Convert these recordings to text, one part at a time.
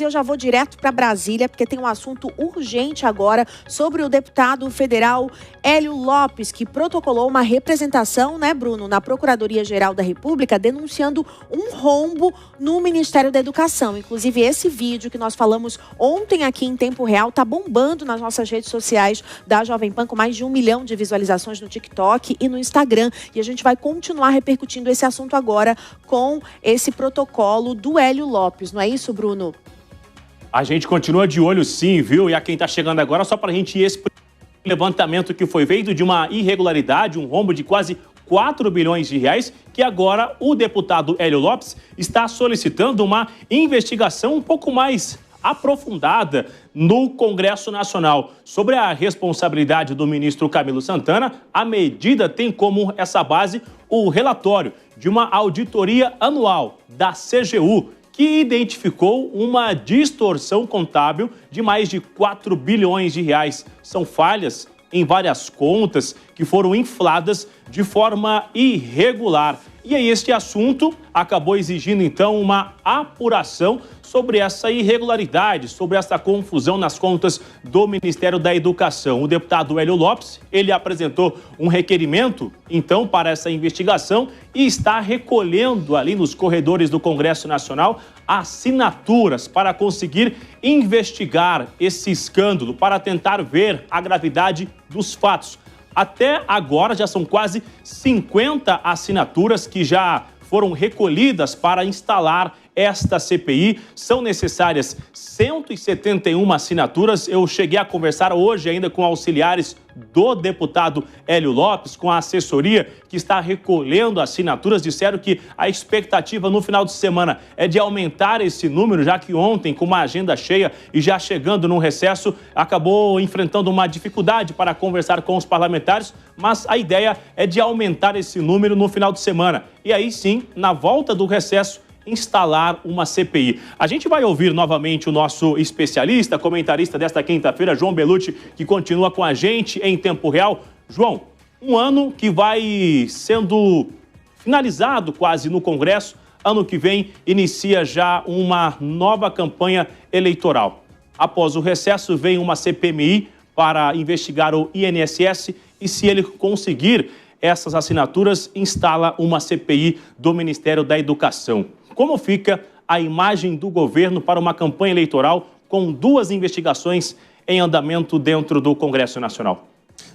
Eu já vou direto para Brasília, porque tem um assunto urgente agora sobre o deputado federal Hélio Lopes, que protocolou uma representação, né, Bruno, na Procuradoria-Geral da República, denunciando um rombo no Ministério da Educação. Inclusive, esse vídeo que nós falamos ontem aqui em tempo real está bombando nas nossas redes sociais da Jovem Pan, com mais de 1 milhão de visualizações no TikTok e no Instagram. E a gente vai continuar repercutindo esse assunto agora com esse protocolo do Hélio Lopes. Não é isso, Bruno? A gente continua de olho sim, viu? E a quem está chegando agora, só para a gente explicar o levantamento que foi feito de uma irregularidade, um rombo de quase 4 bilhões de reais, que agora o deputado Hélio Lopes está solicitando uma investigação um pouco mais aprofundada no Congresso Nacional. Sobre a responsabilidade do ministro Camilo Santana, a medida tem como essa base o relatório de uma auditoria anual da CGU, que identificou uma distorção contábil de mais de 4 bilhões de reais. São falhas em várias contas que foram infladas de forma irregular. E aí este assunto acabou exigindo, então, uma apuração sobre essa irregularidade, sobre essa confusão nas contas do Ministério da Educação. O deputado Hélio Lopes, ele apresentou um requerimento, então, para essa investigação e está recolhendo ali nos corredores do Congresso Nacional assinaturas para conseguir investigar esse escândalo, para tentar ver a gravidade dos fatos. Até agora já são quase 50 assinaturas que já foram recolhidas para instalar esta CPI. São necessárias 171 assinaturas. Eu cheguei a conversar hoje ainda com auxiliares do deputado Hélio Lopes, com a assessoria que está recolhendo assinaturas. Disseram que a expectativa no final de semana é de aumentar esse número, já que ontem, com uma agenda cheia e já chegando num recesso, acabou enfrentando uma dificuldade para conversar com os parlamentares, mas a ideia é de aumentar esse número no final de semana. E aí sim, na volta do recesso, instalar uma CPI. A gente vai ouvir novamente o nosso especialista, comentarista desta quinta-feira, João Belucci, que continua com a gente em tempo real. João, um ano que vai sendo finalizado quase no Congresso. Ano que vem inicia já uma nova campanha eleitoral. Após o recesso, vem uma CPMI para investigar o INSS e, se ele conseguir essas assinaturas, instala uma CPI do Ministério da Educação. Como fica a imagem do governo para uma campanha eleitoral com 2 investigações em andamento dentro do Congresso Nacional?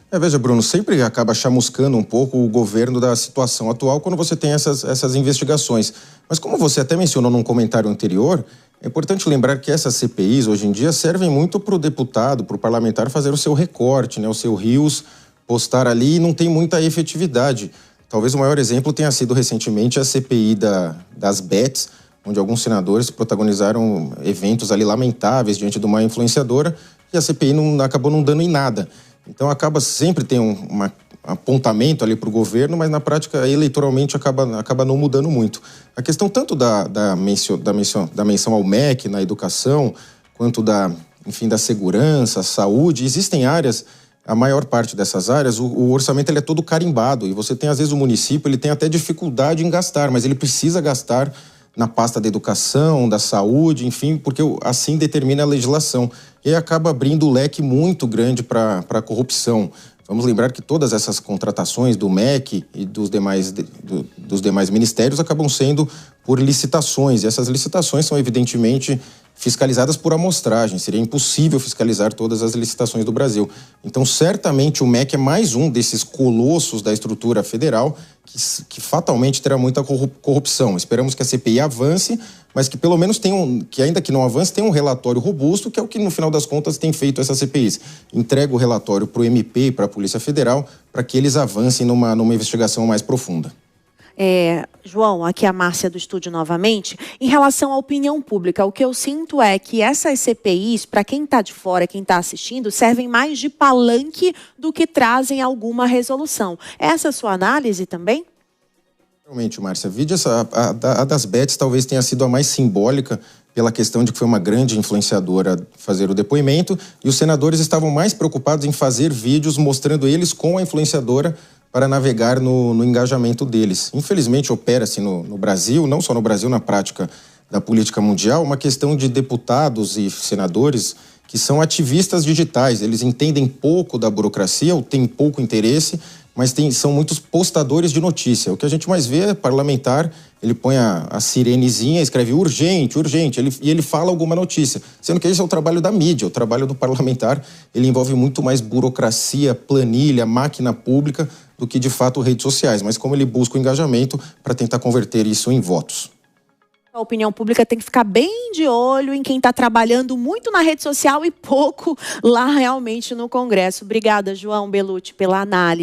Veja, Bruno, sempre acaba chamuscando um pouco o governo da situação atual quando você tem essas investigações. Mas como você até mencionou num comentário anterior, é importante lembrar que essas CPIs, hoje em dia, servem muito para o deputado, para o parlamentar fazer o seu recorte, né, o seu rios, postar ali, e não tem muita efetividade. Talvez o maior exemplo tenha sido recentemente a CPI das bets, onde alguns senadores protagonizaram eventos ali lamentáveis diante de uma influenciadora, e a CPI acabou não dando em nada. Então acaba sempre tem um apontamento ali para o governo, mas na prática eleitoralmente acaba não mudando muito. A questão tanto da menção ao MEC na educação, quanto da segurança, saúde, existem áreas. A maior parte dessas áreas, o orçamento ele é todo carimbado e você tem, às vezes, o município ele tem até dificuldade em gastar, mas ele precisa gastar na pasta da educação, da saúde, enfim, porque assim determina a legislação. E aí acaba abrindo um leque muito grande para a corrupção. Vamos lembrar que todas essas contratações do MEC e dos demais ministérios acabam sendo por licitações. E essas licitações são, evidentemente, fiscalizadas por amostragem. Seria impossível fiscalizar todas as licitações do Brasil. Então, certamente, o MEC é mais um desses colossos da estrutura federal que fatalmente terá muita corrupção. Esperamos que a CPI avance, mas que pelo menos que ainda que não avance, tenha um relatório robusto, que é o que, no final das contas, tem feito essas CPIs. Entrega o relatório para o MP e para a Polícia Federal para que eles avancem numa investigação mais profunda. João, aqui a Márcia do estúdio novamente. Em relação à opinião pública, o que eu sinto é que essas CPIs, para quem está de fora, quem está assistindo, servem mais de palanque do que trazem alguma resolução. Essa é a sua análise também? Realmente, Márcia, a das bets talvez tenha sido a mais simbólica pela questão de que foi uma grande influenciadora fazer o depoimento e os senadores estavam mais preocupados em fazer vídeos mostrando eles com a influenciadora para navegar no engajamento deles. Infelizmente, opera-se no Brasil, não só no Brasil, na prática da política mundial, uma questão de deputados e senadores que são ativistas digitais. Eles entendem pouco da burocracia ou têm pouco interesse, mas são muitos postadores de notícia. O que a gente mais vê é parlamentar, ele põe a sirenezinha, escreve urgente, urgente, e ele fala alguma notícia. Sendo que esse é o trabalho da mídia, o trabalho do parlamentar, ele envolve muito mais burocracia, planilha, máquina pública, do que de fato redes sociais. Mas como ele busca o engajamento para tentar converter isso em votos. A opinião pública tem que ficar bem de olho em quem está trabalhando muito na rede social e pouco lá realmente no Congresso. Obrigada, João Belutti, pela análise.